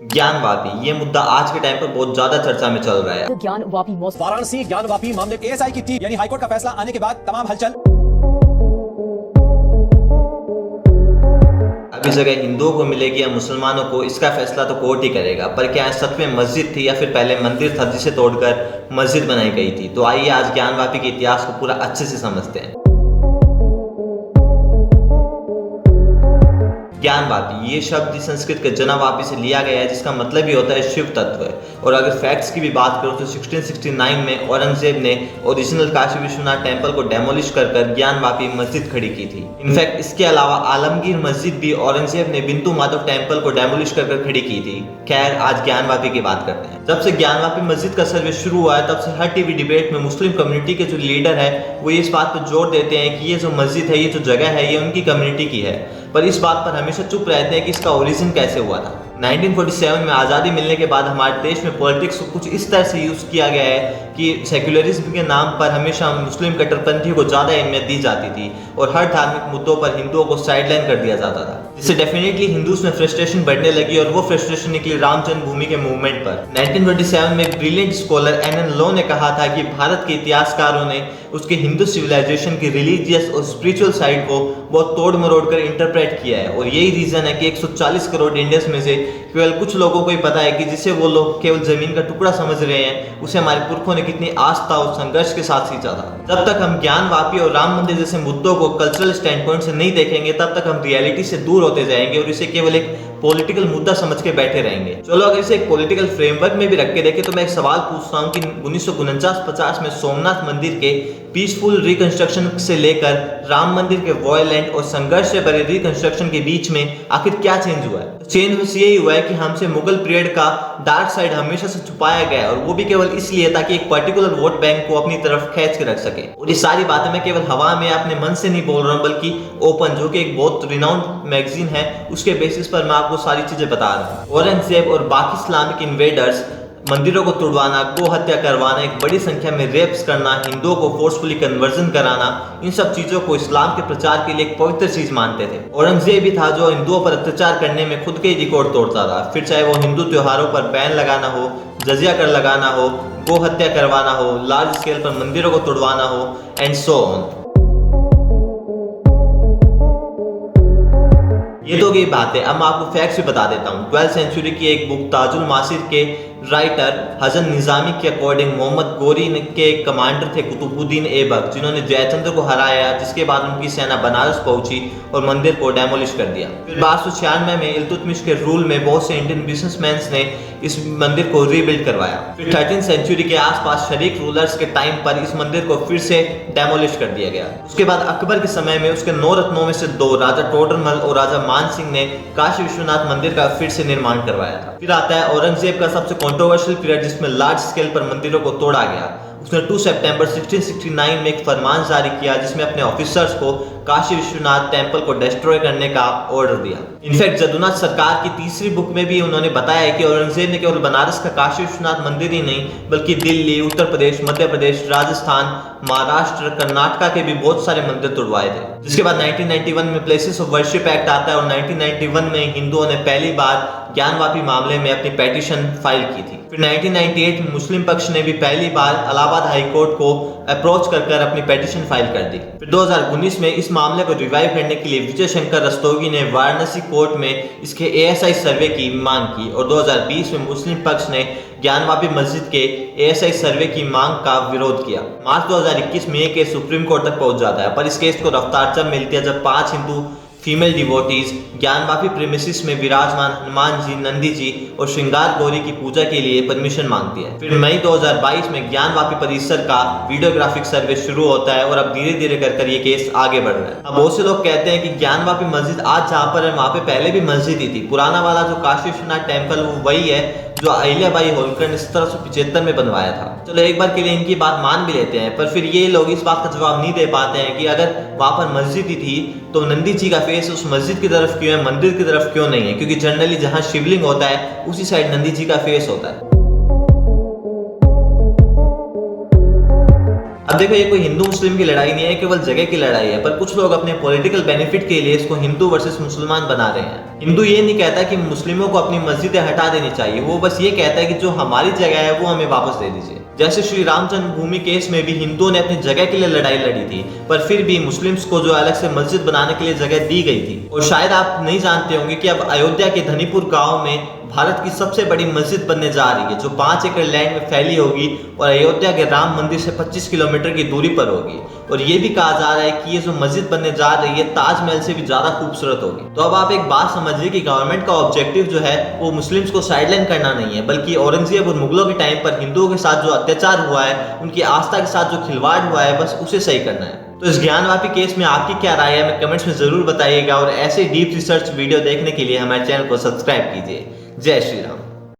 ज्ञानवापी ये मुद्दा आज के टाइम पर बहुत ज्यादा चर्चा में चल रहा है। ज्ञानवापी वाराणसी ज्ञानवापी मामले एएसआई की टीम यानी हाईकोर्ट का फैसला आने के बाद तमाम हलचल। अब इस जगह हिंदुओं को मिलेगी या मुसलमानों को, इसका फैसला तो कोर्ट ही करेगा। पर क्या सच में मस्जिद थी या फिर पहले मंदिर था जिसे तोड़कर मस्जिद बनाई गई थी? तो आइए आज ज्ञानवापी के इतिहास को पूरा अच्छे से समझते हैं। ज्ञानवापी ये शब्द संस्कृत के जनवापी से लिया गया है, जिसका मतलब ही होता है शिव तत्व। और अगर फैक्ट्स की भी बात करूं तो 1669 में औरंगजेब ने ओरिजिनल काशी विश्वनाथ टेम्पल को डेमोलिश कर ज्ञानवापी मस्जिद खड़ी की थी। इनफैक्ट इसके अलावा आलमगीर मस्जिद भी औरंगजेब ने बिंदु माधव टेम्पल को डेमोलिश कर खड़ी की थी। खैर आज ज्ञानवापी की बात करते हैं। जब से ज्ञानवापी मस्जिद का सर्वे शुरू हुआ है तब से हर टीवी डिबेट में मुस्लिम कम्युनिटी के जो लीडर है वो इस बात पर जोर देते हैं कि ये जो मस्जिद है, ये जो जगह है, ये उनकी कम्युनिटी की है। पर इस बात पर हमेशा चुप रहते हैं कि इसका ओरिजिन कैसे हुआ था। 1947 में आज़ादी मिलने के बाद हमारे देश में पॉलिटिक्स को कुछ इस तरह से यूज़ किया गया है कि सेक्युलरिज्म के नाम पर हमेशा मुस्लिम कट्टरपंथियों को ज़्यादा अहमियत दी जाती थी और हर धार्मिक मुद्दों पर हिंदुओं को साइडलाइन कर दिया जाता था, जिससे डेफिनेटली हिंदूज में फ्रस्ट्रेशन बढ़ने लगी और वो फ्रस्ट्रेशन निकली राम जन्मभूमि के मूवमेंट पर। 1927 में एक ब्रिलियंट स्कॉलर एन लॉ ने कहा था कि भारत के इतिहासकारों ने उसके हिंदू सिविलाइजेशन की रिलीजियस और स्पिरिचुअल साइड को बहुत तोड़ मरोड़ कर इंटरप्रेट किया है। और यही रीजन है कि 140 करोड़ इंडियंस में से केवल कुछ लोगों को ही पता है कि जिसे वो लोग केवल जमीन का टुकड़ा समझ रहे हैं, उसे हमारे पुरखों ने कितनी आस्था और संघर्ष के साथ सींचा था। जब तक हम ज्ञानवापी और राम मंदिर जैसे मुद्दों को कल्चरल स्टैंड पॉइंट से नहीं देखेंगे तब तक हम रियलिटी से दूर होते जाएंगे और इसे केवल एक पॉलिटिकल मुद्दा समझ के बैठे रहेंगे। चलो अगर इसे एक पॉलिटिकल फ्रेमवर्क में भी रख के देखें तो मैं एक सवाल पूछता हूँ कि 1949-50 में सोमनाथ मंदिर के पीसफुल रिकंस्ट्रक्शन से लेकर राम मंदिर के वॉयलेंट और संघर्ष से भरे रिकंस्ट्रक्शन के बीच में आखिर क्या चेंज हुआ है? चेंज बस यही हुआ है कि हमसे मुगल पीरियड का डार्क साइड हमेशा से छुपाया गया है और वो भी केवल इसलिए ताकि एक पर्टिकुलर वोट बैंक को अपनी तरफ खींच के रख सके। और ये सारी बातें मैं केवल हवा में अपने मन से नहीं बोल रहा हूँ, बल्कि ओपन जो कि एक बहुत रिनाउंड मैगजीन है उसके बेसिस पर मैं आपको सारी चीजें बता रहा हूँ। औरंगजेब और बाकी इस्लामिक इन्वेडर्स मंदिरों को तोड़वाना, गो हत्या करवाना, एक बड़ी संख्या में रेप्स करना, हिंदुओं को फोर्सफुली कन्वर्जन कराना, इन सब चीजों को इस्लाम के प्रचार के लिए एक पवित्र चीज मानते थे। औरंगजेब भी था जो हिंदुओं पर अत्याचार करने में खुद के ही रिकॉर्ड तोड़ता था, फिर चाहे वो हिंदू त्योहारों पर बैन लगाना हो, जजिया कर लगाना हो, गो हत्या करवाना हो, लार्ज स्केल पर मंदिरों को तोड़वाना हो एंड सो ऑन। ये तो की बात है। अब मैं आपको फैक्ट्स भी बता देता हूँ। 12th सेंचुरी की एक बुक ताजुल मासिर के राइटर हसन निजामी के अकॉर्डिंग मोहम्मद गोरी के कमांडर थे कुतुबुद्दीन ऐबक, जिन्होंने जयचंद्र को हराया, जिसके बाद उनकी सेना बनारस पहुंची और मंदिर को डेमोलिश कर दिया। फिर 1296 में इल्तुतमिश के रूल में बहुत से इंडियन बिजनेसमैन ने इस मंदिर को रीबिल्ड करवाया। फिर 13th सेंचुरी के आसपास शरीक रूलर्स के टाइम पर इस मंदिर को फिर से डेमोलिश कर दिया गया। उसके बाद अकबर के समय में उसके 9 रत्नों में से 2 राजा टोडरमल और राजा मान सिंह ने काशी विश्वनाथ मंदिर का फिर से निर्माण करवाया था। फिर आता है औरंगजेब का सबसे कंट्रोवर्शियल पीरियड, जिसमें लार्ज स्केल पर मंदिरों को तोड़ा गया। उसने 2 सितंबर 1669 में एक फरमान जारी किया जिसमें अपने ऑफिसर्स को काशी विश्वनाथ टेम्पल को डिस्ट्रॉय करने का ऑर्डर दिया। इनफैक्ट जदुनाथ सरकार की तीसरी बुक में भी उन्होंने बताया है कि औरंगजेब ने केवल बनारस का काशी विश्वनाथ मंदिर ही नहीं बल्कि दिल्ली, उत्तर प्रदेश, मध्य प्रदेश, राजस्थान, महाराष्ट्र, कर्नाटका के भी बहुत सारे मंदिर तोड़वाए थे। जिसके बाद 1991 में प्लेसेस ऑफ वर्शिप एक्ट आता है और 1991 में हिंदुओं ने पहली बार ज्ञानवापी मामले में अपनी पेटिशन फाइल की थी। फिर 1998 में मुस्लिम पक्ष ने भी पहली बार इलाहाबाद हाई कोर्ट को अप्रोच कर अपनी पेटिशन फाइल कर दी। फिर 2019 में इस मामले को रिवाइव करने के लिए विजय शंकर रस्तोगी ने वाराणसी कोर्ट में इसके एएसआई सर्वे की मांग की और 2020 में मुस्लिम पक्ष ने ज्ञानवापी मस्जिद के एएसआई सर्वे की मांग का विरोध किया। मार्च 2021 में ये केस सुप्रीम कोर्ट तक पहुंच जाता है, पर इस केस को रफ्तार जब मिलती है जब 5 Hindu female devotees Gyanvapi premises में विराजमान हनुमान जी, नंदी जी और श्रृंगार गौरी की पूजा के लिए परमिशन मांगती है। फिर मई 2022 में ज्ञानवापी परिसर का वीडियोग्राफिक सर्वे शुरू होता है और अब धीरे धीरे कर ये केस आगे बढ़ रहा है। अब बहुत से लोग कहते हैं कि ज्ञानवापी मस्जिद आज जहाँ पर है वहाँ पे पहले भी मस्जिद ही थी। पुराना वाला जो काशी विश्वनाथ टेम्पल वो वही है जो अहिल्याबाई होलकर ने 1775 में बनवाया था। चलो एक बार के लिए इनकी बात मान भी लेते हैं, पर फिर ये लोग इस बात का जवाब नहीं दे पाते हैं कि अगर वहां पर मस्जिद ही थी तो नंदी जी का फेस उस मस्जिद की तरफ क्यों है, मंदिर की तरफ क्यों नहीं है? क्योंकि जनरली जहां शिवलिंग होता है उसी साइड नंदी जी का फेस होता है। अब देखो, ये कोई हिंदू मुस्लिम की लड़ाई नहीं है, केवल जगह की लड़ाई है, पर कुछ लोग अपने पॉलिटिकल बेनिफिट के लिए इसको हिंदू वर्सेस मुसलमान बना रहे हैं। हिंदू ये नहीं कहता कि मुस्लिमों को अपनी मस्जिदें हटा देनी चाहिए, वो बस ये कहता है कि जो हमारी जगह है वो हमें वापस दे दीजिए। जैसे श्री राम जन्मभूमि केस में भी हिंदुओं ने अपनी जगह के लिए लड़ाई लड़ी थी, पर फिर भी मुस्लिम्स को जो अलग से मस्जिद बनाने के लिए जगह दी गई थी। और शायद आप नहीं जानते होंगे कि अब अयोध्या के धनीपुर गांव में भारत की सबसे बड़ी मस्जिद बनने जा रही है, जो 5 एकड़ लैंड में फैली होगी और अयोध्या के राम मंदिर से 25 किलोमीटर की दूरी पर होगी। और ये भी कहा जा रहा है कि ये जो मस्जिद बनने जा रही है ताजमहल से भी ज्यादा खूबसूरत होगी। तो अब आप एक बात समझिए कि गवर्नमेंट का ऑब्जेक्टिव जो है वो मुस्लिम्स को साइडलाइन करना नहीं है, बल्कि औरंगजेब और मुगलों के टाइम पर हिंदुओं के साथ जो अत्याचार हुआ है, उनकी आस्था के साथ जो खिलवाड़ हुआ है, बस उसे सही करना है। तो इस ज्ञानवापी केस में आपकी क्या राय है, हमें कमेंट्स में जरूर बताइएगा। और ऐसे डीप रिसर्च वीडियो देखने के लिए हमारे चैनल को सब्सक्राइब कीजिए। जय श्री राम।